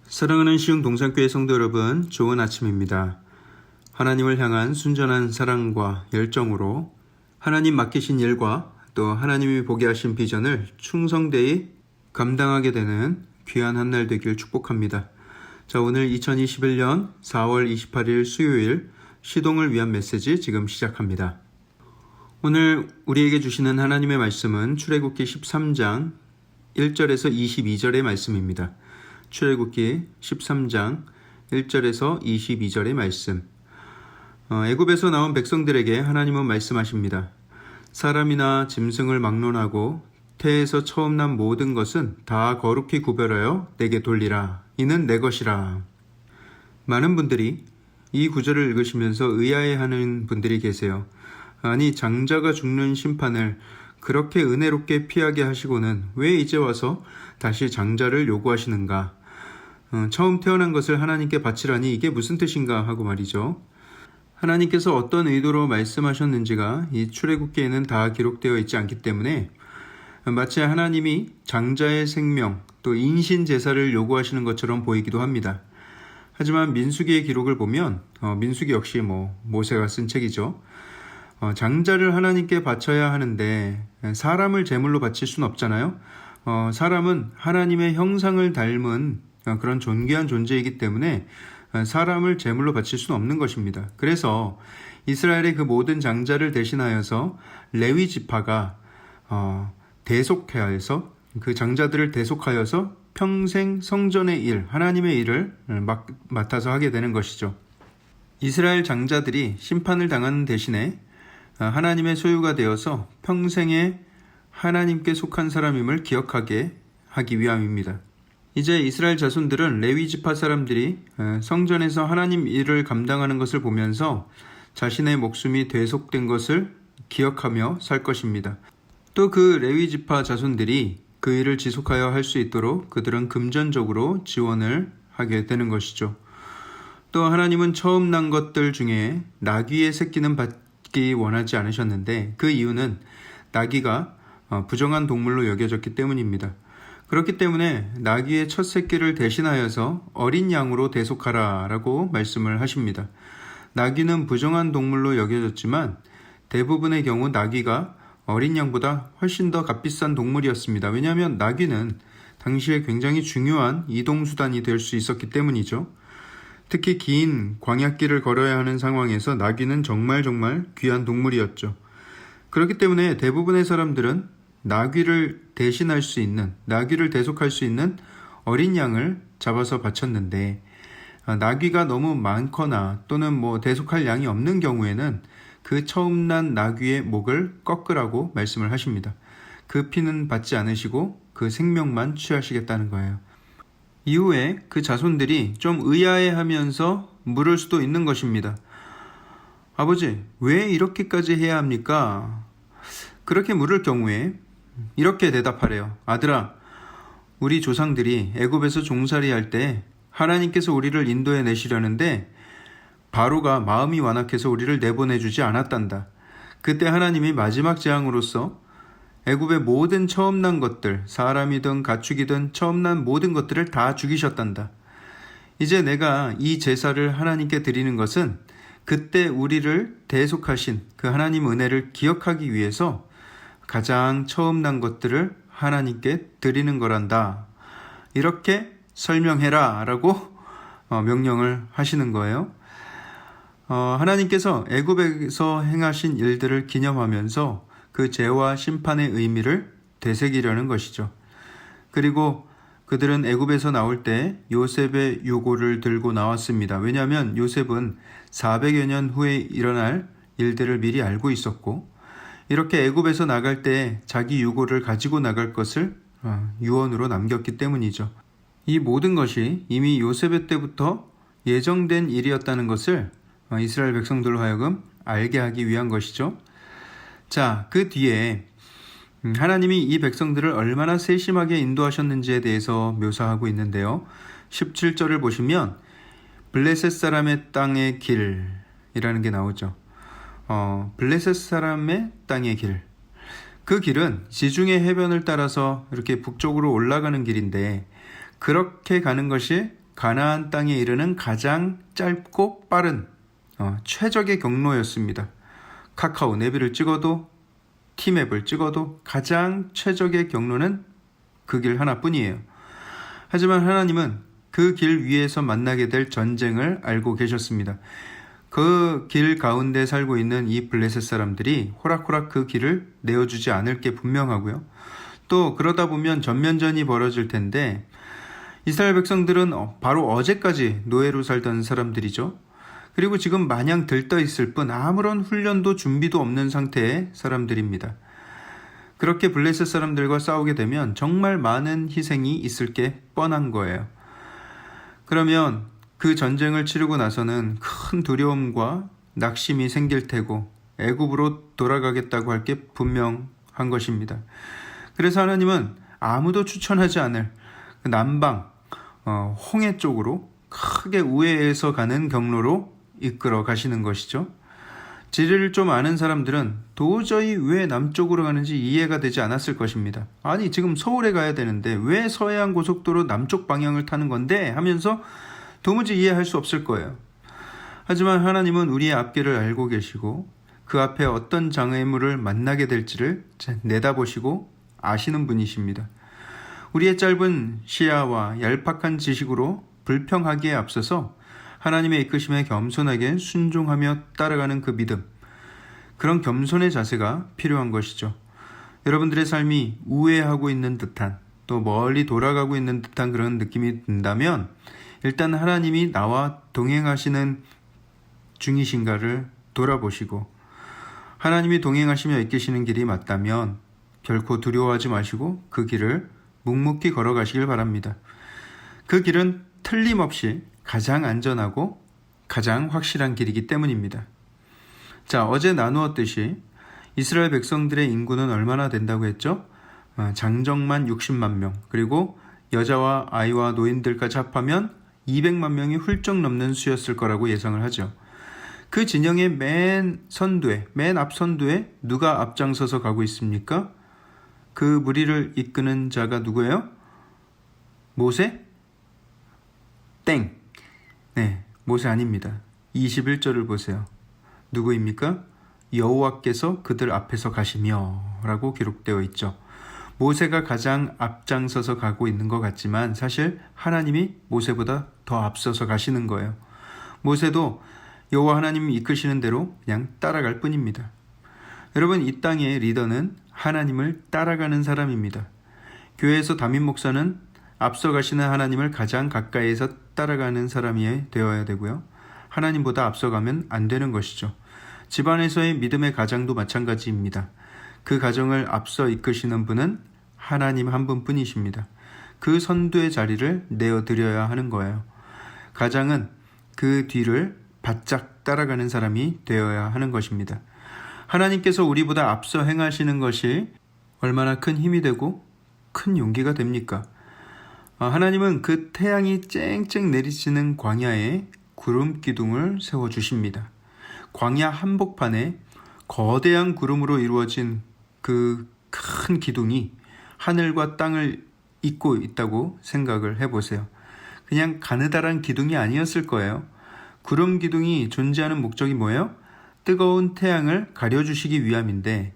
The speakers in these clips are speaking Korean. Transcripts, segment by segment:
사랑하는 시흥동산교회 성도 여러분, 좋은 아침입니다. 하나님을 향한 순전한 사랑과 열정으로 하나님 맡기신 일과 또 하나님이 보게 하신 비전을 충성되이 감당하게 되는 귀한 한 날 되길 축복합니다. 자, 오늘 2021년 4월 28일 수요일 시동을 위한 메시지 지금 시작합니다. 오늘 우리에게 주시는 하나님의 말씀은 출애굽기 13장 1절에서 22절의 말씀입니다. 출애굽기 13장 1절에서 22절의 말씀. 애굽에서 나온 백성들에게 하나님은 말씀하십니다. 사람이나 짐승을 막론하고 태에서 처음 난 모든 것은 다 거룩히 구별하여 내게 돌리라. 이는 내 것이라. 많은 분들이 이 구절을 읽으시면서 의아해하는 분들이 계세요. 아니, 장자가 죽는 심판을 그렇게 은혜롭게 피하게 하시고는 왜 이제 와서 다시 장자를 요구하시는가? 처음 태어난 것을 하나님께 바치라니 이게 무슨 뜻인가 하고 말이죠. 하나님께서 어떤 의도로 말씀하셨는지가 이 출애굽기에는 다 기록되어 있지 않기 때문에 마치 하나님이 장자의 생명 또 인신 제사를 요구하시는 것처럼 보이기도 합니다. 하지만 민수기의 기록을 보면 민수기 역시 모세가 쓴 책이죠. 장자를 하나님께 바쳐야 하는데 사람을 제물로 바칠 수는 없잖아요. 사람은 하나님의 형상을 닮은 그런 존귀한 존재이기 때문에 사람을 제물로 바칠 수는 없는 것입니다. 그래서 이스라엘의 그 모든 장자를 대신하여서 레위 지파가 대속하여서 그 장자들을 대속하여서 평생 성전의 일, 하나님의 일을 맡아서 하게 되는 것이죠. 이스라엘 장자들이 심판을 당하는 대신에 하나님의 소유가 되어서 평생에 하나님께 속한 사람임을 기억하게 하기 위함입니다. 이제 이스라엘 자손들은 레위 지파 사람들이 성전에서 하나님 일을 감당하는 것을 보면서 자신의 목숨이 대속된 것을 기억하며 살 것입니다. 또 그 레위 지파 자손들이 그 일을 지속하여 할 수 있도록 그들은 금전적으로 지원을 하게 되는 것이죠. 또 하나님은 처음 난 것들 중에 나귀의 새끼는 받기 원하지 않으셨는데 그 이유는 나귀가 부정한 동물로 여겨졌기 때문입니다. 그렇기 때문에 나귀의 첫 새끼를 대신하여서 어린 양으로 대속하라 라고 말씀을 하십니다. 나귀는 부정한 동물로 여겨졌지만 대부분의 경우 나귀가 어린 양보다 훨씬 더 값비싼 동물이었습니다. 왜냐하면 나귀는 당시에 굉장히 중요한 이동수단이 될 수 있었기 때문이죠. 특히 긴 광야길을 걸어야 하는 상황에서 나귀는 정말 귀한 동물이었죠. 그렇기 때문에 대부분의 사람들은 나귀를 대신할 수 있는, 나귀를 대속할 수 있는 어린 양을 잡아서 바쳤는데 나귀가 너무 많거나 또는 대속할 양이 없는 경우에는 그 처음 난 나귀의 목을 꺾으라고 말씀을 하십니다. 그 피는 받지 않으시고 그 생명만 취하시겠다는 거예요. 이후에 그 자손들이 좀 의아해하면서 물을 수도 있는 것입니다. 아버지, 왜 이렇게까지 해야 합니까? 그렇게 물을 경우에 이렇게 대답하래요. 아들아, 우리 조상들이 애굽에서 종살이할 때 하나님께서 우리를 인도해 내시려는데 바로가 마음이 완악해서 우리를 내보내주지 않았단다. 그때 하나님이 마지막 재앙으로서 애굽의 모든 처음 난 것들, 사람이든 가축이든 처음 난 모든 것들을 다 죽이셨단다. 이제 내가 이 제사를 하나님께 드리는 것은 그때 우리를 대속하신 그 하나님 은혜를 기억하기 위해서 가장 처음 난 것들을 하나님께 드리는 거란다. 이렇게 설명해라 라고 명령을 하시는 거예요. 하나님께서 애굽에서 행하신 일들을 기념하면서 그 죄와 심판의 의미를 되새기려는 것이죠. 그리고 그들은 애굽에서 나올 때 요셉의 유고를 들고 나왔습니다. 왜냐하면 요셉은 400여 년 후에 일어날 일들을 미리 알고 있었고 이렇게 애굽에서 나갈 때 자기 유고를 가지고 나갈 것을 유언으로 남겼기 때문이죠. 이 모든 것이 이미 요셉의 때부터 예정된 일이었다는 것을 이스라엘 백성들로 하여금 알게 하기 위한 것이죠. 자, 그 뒤에 하나님이 이 백성들을 얼마나 세심하게 인도하셨는지에 대해서 묘사하고 있는데요. 17절을 보시면 블레셋 사람의 땅의 길이라는 게 나오죠. 블레셋 사람의 땅의 길. 그 길은 지중해 해변을 따라서 이렇게 북쪽으로 올라가는 길인데 그렇게 가는 것이 가나안 땅에 이르는 가장 짧고 빠른 최적의 경로였습니다. 카카오 내비를 찍어도 티맵을 찍어도 가장 최적의 경로는 그 길 하나뿐이에요. 하지만 하나님은 그 길 위에서 만나게 될 전쟁을 알고 계셨습니다. 그 길 가운데 살고 있는 이 블레셋 사람들이 호락호락 그 길을 내어주지 않을 게 분명하고요. 또 그러다 보면 전면전이 벌어질 텐데 이스라엘 백성들은 바로 어제까지 노예로 살던 사람들이죠. 그리고 지금 마냥 들떠 있을 뿐 아무런 훈련도 준비도 없는 상태의 사람들입니다. 그렇게 블레셋 사람들과 싸우게 되면 정말 많은 희생이 있을 게 뻔한 거예요. 그러면 그 전쟁을 치르고 나서는 큰 두려움과 낙심이 생길 테고 애굽으로 돌아가겠다고 할 게 분명한 것입니다. 그래서 하나님은 아무도 추천하지 않을 남방 홍해 쪽으로 크게 우회해서 가는 경로로 이끌어 가시는 것이죠. 지리를 좀 아는 사람들은 도저히 왜 남쪽으로 가는지 이해가 되지 않았을 것입니다. 아니 지금 서울에 가야 되는데 왜 서해안 고속도로 남쪽 방향을 타는 건데 하면서 도무지 이해할 수 없을 거예요. 하지만 하나님은 우리의 앞길을 알고 계시고 그 앞에 어떤 장애물을 만나게 될지를 내다보시고 아시는 분이십니다. 우리의 짧은 시야와 얄팍한 지식으로 불평하기에 앞서서 하나님의 이끄심에 겸손하게 순종하며 따라가는 그 믿음, 그런 겸손의 자세가 필요한 것이죠. 여러분들의 삶이 우회하고 있는 듯한, 또 멀리 돌아가고 있는 듯한 그런 느낌이 든다면 일단 하나님이 나와 동행하시는 중이신가를 돌아보시고, 하나님이 동행하시며 이끄시는 길이 맞다면 결코 두려워하지 마시고 그 길을 묵묵히 걸어가시길 바랍니다. 그 길은 틀림없이 가장 안전하고 가장 확실한 길이기 때문입니다. 자, 어제 나누었듯이 이스라엘 백성들의 인구는 얼마나 된다고 했죠? 장정만 60만 명, 그리고 여자와 아이와 노인들까지 합하면 200만 명이 훌쩍 넘는 수였을 거라고 예상을 하죠. 그 진영의 맨 앞 선두에 누가 앞장서서 가고 있습니까? 그 무리를 이끄는 자가 누구예요? 모세? 땡. 네, 모세 아닙니다. 21절을 보세요. 누구입니까? 여호와께서 그들 앞에서 가시며 라고 기록되어 있죠. 모세가 가장 앞장서서 가고 있는 것 같지만 사실 하나님이 모세보다 더 앞서서 가시는 거예요. 모세도 여호와 하나님이 이끄시는 대로 그냥 따라갈 뿐입니다. 여러분, 이 땅의 리더는 하나님을 따라가는 사람입니다. 교회에서 담임 목사는 앞서 가시는 하나님을 가장 가까이에서 따라가는 사람이 되어야 되고요. 하나님보다 앞서가면 안 되는 것이죠. 집안에서의 믿음의 가장도 마찬가지입니다. 그 가정을 앞서 이끄시는 분은 하나님 한 분뿐이십니다. 그 선두의 자리를 내어드려야 하는 거예요. 가장은 그 뒤를 바짝 따라가는 사람이 되어야 하는 것입니다. 하나님께서 우리보다 앞서 행하시는 것이 얼마나 큰 힘이 되고 큰 용기가 됩니까? 하나님은 그 태양이 쨍쨍 내리치는 광야에 구름 기둥을 세워주십니다. 광야 한복판에 거대한 구름으로 이루어진 그 큰 기둥이 하늘과 땅을 잇고 있다고 생각을 해보세요. 그냥 가느다란 기둥이 아니었을 거예요. 구름 기둥이 존재하는 목적이 뭐예요? 뜨거운 태양을 가려주시기 위함인데,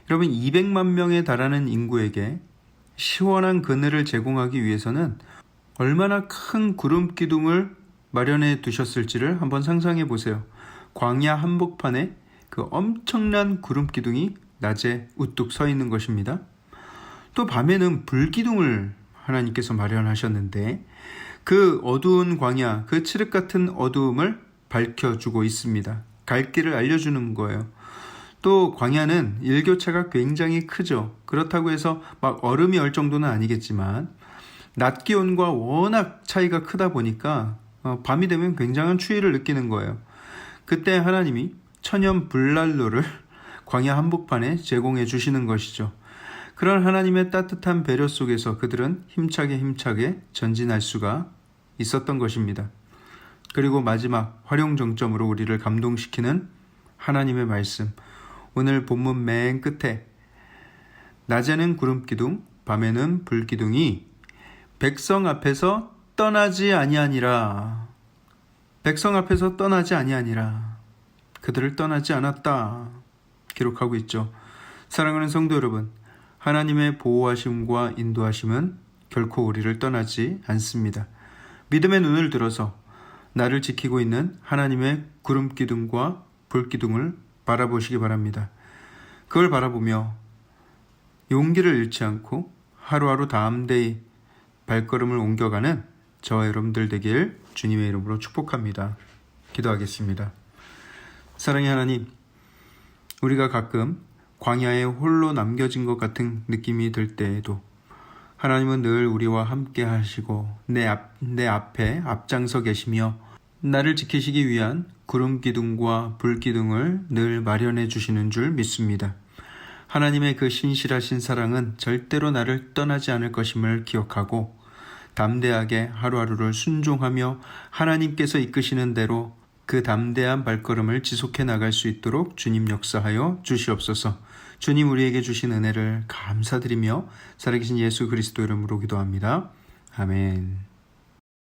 여러분 200만 명에 달하는 인구에게 시원한 그늘을 제공하기 위해서는 얼마나 큰 구름 기둥을 마련해 두셨을지를 한번 상상해 보세요. 광야 한복판에 그 엄청난 구름 기둥이 낮에 우뚝 서 있는 것입니다. 또 밤에는 불기둥을 하나님께서 마련하셨는데 그 어두운 광야, 그 칠흑 같은 어두움을 밝혀주고 있습니다. 갈 길을 알려주는 거예요. 또 광야는 일교차가 굉장히 크죠. 그렇다고 해서 막 얼음이 얼 정도는 아니겠지만 낮 기온과 워낙 차이가 크다 보니까 밤이 되면 굉장한 추위를 느끼는 거예요. 그때 하나님이 천연 불난로를 광야 한복판에 제공해 주시는 것이죠. 그런 하나님의 따뜻한 배려 속에서 그들은 힘차게 전진할 수가 있었던 것입니다. 그리고 마지막 활용 정점으로 우리를 감동시키는 하나님의 말씀. 오늘 본문 맨 끝에 낮에는 구름 기둥, 밤에는 불 기둥이 백성 앞에서 떠나지 아니하니라. 백성 앞에서 떠나지 아니하니라. 그들을 떠나지 않았다. 기록하고 있죠. 사랑하는 성도 여러분, 하나님의 보호하심과 인도하심은 결코 우리를 떠나지 않습니다. 믿음의 눈을 들어서 나를 지키고 있는 하나님의 구름 기둥과 불 기둥을 바라보시기 바랍니다. 그걸 바라보며 용기를 잃지 않고 하루하루 담대히 발걸음을 옮겨가는 저와 여러분들 되길 주님의 이름으로 축복합니다. 기도하겠습니다. 사랑의 하나님, 우리가 가끔 광야에 홀로 남겨진 것 같은 느낌이 들 때에도 하나님은 늘 우리와 함께 하시고 내 앞에 앞장서 계시며 나를 지키시기 위한 구름 기둥과 불 기둥을 늘 마련해 주시는 줄 믿습니다. 하나님의 그 신실하신 사랑은 절대로 나를 떠나지 않을 것임을 기억하고 담대하게 하루하루를 순종하며 하나님께서 이끄시는 대로 그 담대한 발걸음을 지속해 나갈 수 있도록 주님 역사하여 주시옵소서. 주님 우리에게 주신 은혜를 감사드리며 살아계신 예수 그리스도 이름으로 기도합니다. 아멘.